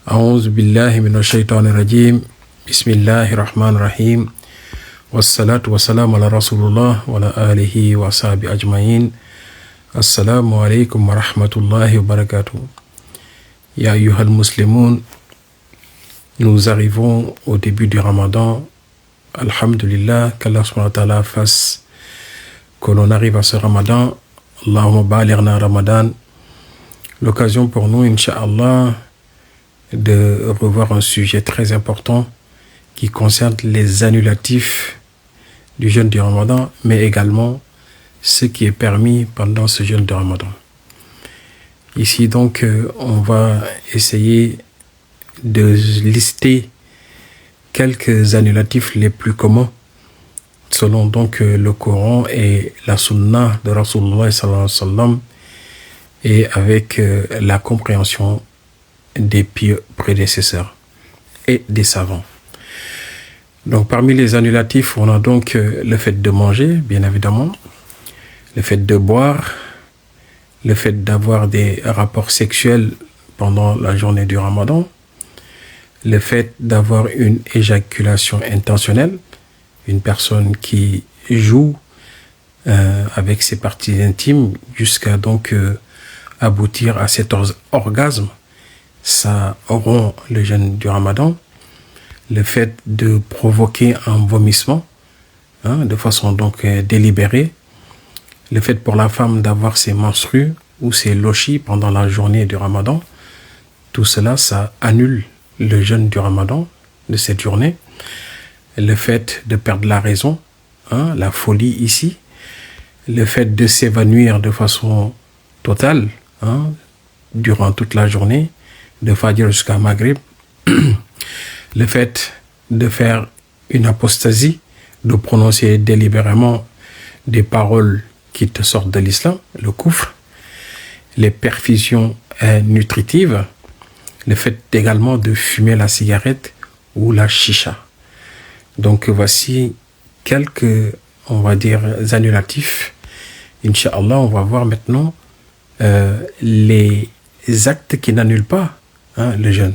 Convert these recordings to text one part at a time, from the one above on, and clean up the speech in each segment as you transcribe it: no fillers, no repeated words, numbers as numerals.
أعوذ بالله من الشيطان الرجيم بسم الله الرحمن الرحيم والصلاة والسلام على رسول الله وعلى آله وصحبه أجمعين. السلام عليكم ورحمة الله وبركاته. Ya ayyuhal muslimun, nous arrivons au début du Ramadan. Alhamdulillah, qu'Allah subhanahu wa ta'ala fasse que l'on arrive à ce Ramadan. Allahumma balighna Ramadan. L'occasion pour nous, Inch'Allah, de revoir un sujet très important qui concerne les annulatifs du jeûne du Ramadan, mais également ce qui est permis pendant ce jeûne du Ramadan. Ici donc, on va essayer de lister quelques annulatifs les plus communs selon donc le Coran et la Sunna de Rasulullah sallallahu alayhi wa sallam, et avec la compréhension des pieux prédécesseurs et des savants. Donc parmi les annulatifs, on a donc le fait de manger, bien évidemment, le fait de boire, le fait d'avoir des rapports sexuels pendant la journée du Ramadan, le fait d'avoir une éjaculation intentionnelle, une personne qui joue avec ses parties intimes jusqu'à donc aboutir à cet orgasme, ça rompt le jeûne du Ramadan. Le fait de provoquer un vomissement de façon donc délibérée, le fait pour la femme d'avoir ses menstrues ou ses lochis pendant la journée du Ramadan, tout cela, ça annule le jeûne du Ramadan de cette journée. Le fait de perdre la raison, la folie ici, le fait de s'évanouir de façon totale durant toute la journée, de Fajr jusqu'à Maghrib, le fait de faire une apostasie, de prononcer délibérément des paroles qui te sortent de l'islam, le kufr, les perfusions nutritives, le fait également de fumer la cigarette ou la chicha. Donc voici quelques, on va dire, annulatifs. Inch'Allah, on va voir maintenant les actes qui n'annulent pas le jeûne.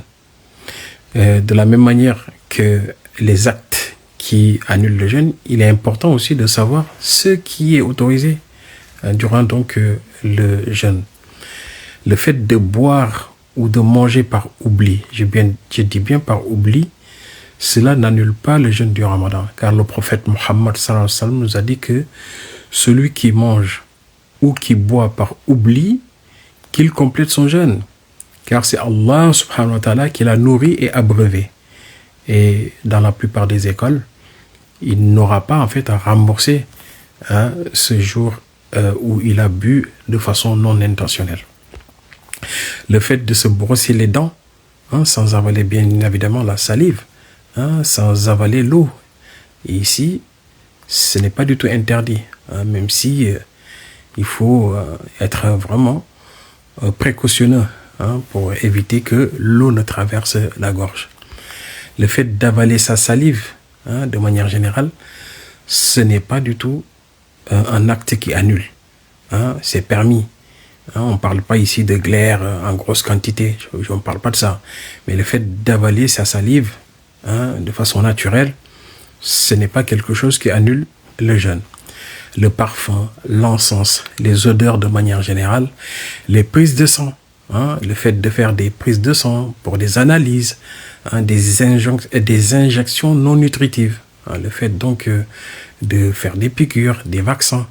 De la même manière que les actes qui annulent le jeûne, il est important aussi de savoir ce qui est autorisé durant donc le jeûne. Le fait de boire ou de manger par oubli, je dis bien par oubli, cela n'annule pas le jeûne du Ramadan, car le prophète Mohammed sallallahu alayhi wa sallam nous a dit que celui qui mange ou qui boit par oubli, qu'il complète son jeûne. Car c'est Allah subhanahu wa ta'ala qui l'a nourri et abreuvé. Et dans la plupart des écoles, il n'aura pas en fait à rembourser ce jour où il a bu de façon non intentionnelle. Le fait de se brosser les dents, sans avaler bien évidemment la salive, sans avaler l'eau. Et ici, ce n'est pas du tout interdit, même si il faut être vraiment précautionneux pour éviter que l'eau ne traverse la gorge. Le fait d'avaler sa salive, de manière générale, ce n'est pas du tout un acte qui annule. C'est permis. On ne parle pas ici de glaire en grosse quantité, je ne parle pas de ça. Mais le fait d'avaler sa salive de façon naturelle, ce n'est pas quelque chose qui annule le jeûne. Le parfum, l'encens, les odeurs de manière générale, les prises de sang, le fait de faire des prises de sang pour des analyses, des injections non nutritives, le fait donc de faire des piqûres, des vaccins,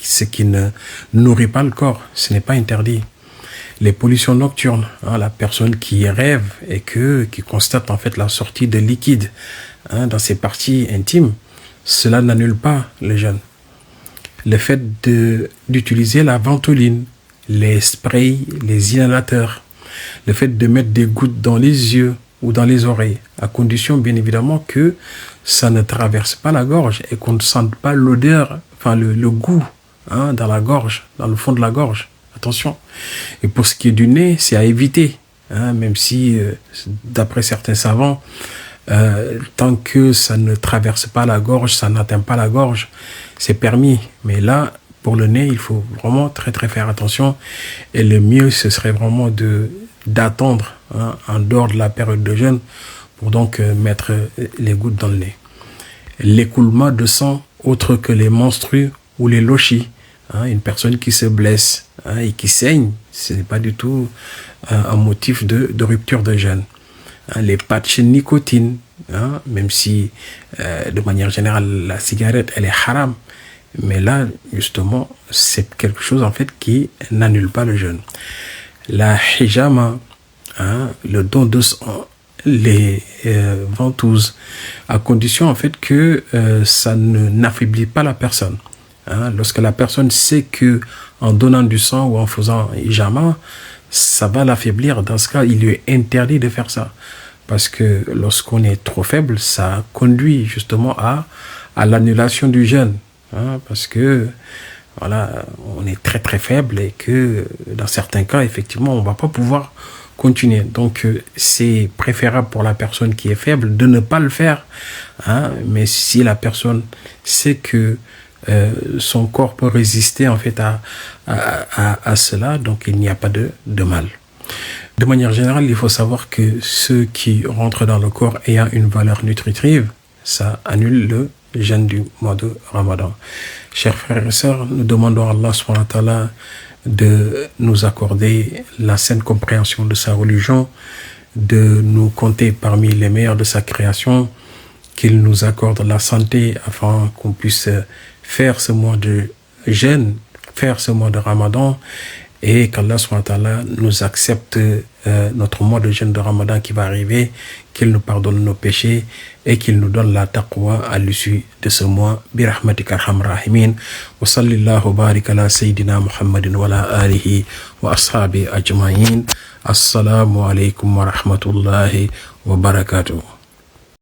ce qui ne nourrit pas le corps, ce n'est pas interdit. Les pollutions nocturnes, la personne qui rêve et qui constate en fait la sortie de liquide dans ses parties intimes, cela n'annule pas le jeûne. Le fait d'utiliser la ventoline, les sprays, les inhalateurs, le fait de mettre des gouttes dans les yeux ou dans les oreilles, à condition bien évidemment que ça ne traverse pas la gorge et qu'on ne sente pas l'odeur, le goût dans la gorge, dans le fond de la gorge. Attention. Et pour ce qui est du nez, c'est à éviter, même si d'après certains savants, tant que ça ne traverse pas la gorge, ça n'atteint pas la gorge, c'est permis. Mais là, pour le nez, il faut vraiment très très faire attention. Et le mieux, ce serait vraiment de d'attendre en dehors de la période de jeûne pour donc mettre les gouttes dans le nez. L'écoulement de sang autre que les menstrues ou les lochis. Une personne qui se blesse et qui saigne, ce n'est pas du tout un motif de rupture de jeûne. Les patchs nicotine, même si de manière générale la cigarette elle est haram, mais là justement c'est quelque chose en fait qui n'annule pas le jeûne. La hijama, le don de sang, les ventouses, à condition en fait que ça n'affaiblit pas la personne. Lorsque la personne sait que en donnant du sang ou en faisant hijama, ça va l'affaiblir, dans ce cas, il lui est interdit de faire ça. Parce que lorsqu'on est trop faible, ça conduit justement à l'annulation du jeûne. Parce que voilà, on est très très faible et que dans certains cas, effectivement, on ne va pas pouvoir continuer. Donc, c'est préférable pour la personne qui est faible de ne pas le faire. Mais si la personne sait que son corps peut résister en fait à cela, donc il n'y a pas de mal. De manière générale, il faut savoir que ceux qui rentrent dans le corps ayant une valeur nutritive, ça annule le jeûne du mois de Ramadan. Chers frères et sœurs, nous demandons à Allah subhanahu wa ta'ala de nous accorder la saine compréhension de sa religion, de nous compter parmi les meilleurs de sa création, qu'il nous accorde la santé afin qu'on puisse faire ce mois de jeûne, faire ce mois de Ramadan, et qu'Allah subhanahu wa ta'ala nous accepte notre mois de jeûne de Ramadan qui va arriver, qu'il nous pardonne nos péchés et qu'il nous donne la taqwa à l'issue de ce mois. Bi rahmatika arhamar rahimin. Wa sallallahu barik ala sayyidina Muhammadin wa ala alihi wa ashabi ajma'in. Assalamu alaikum wa rahmatullahi wa barakatuh.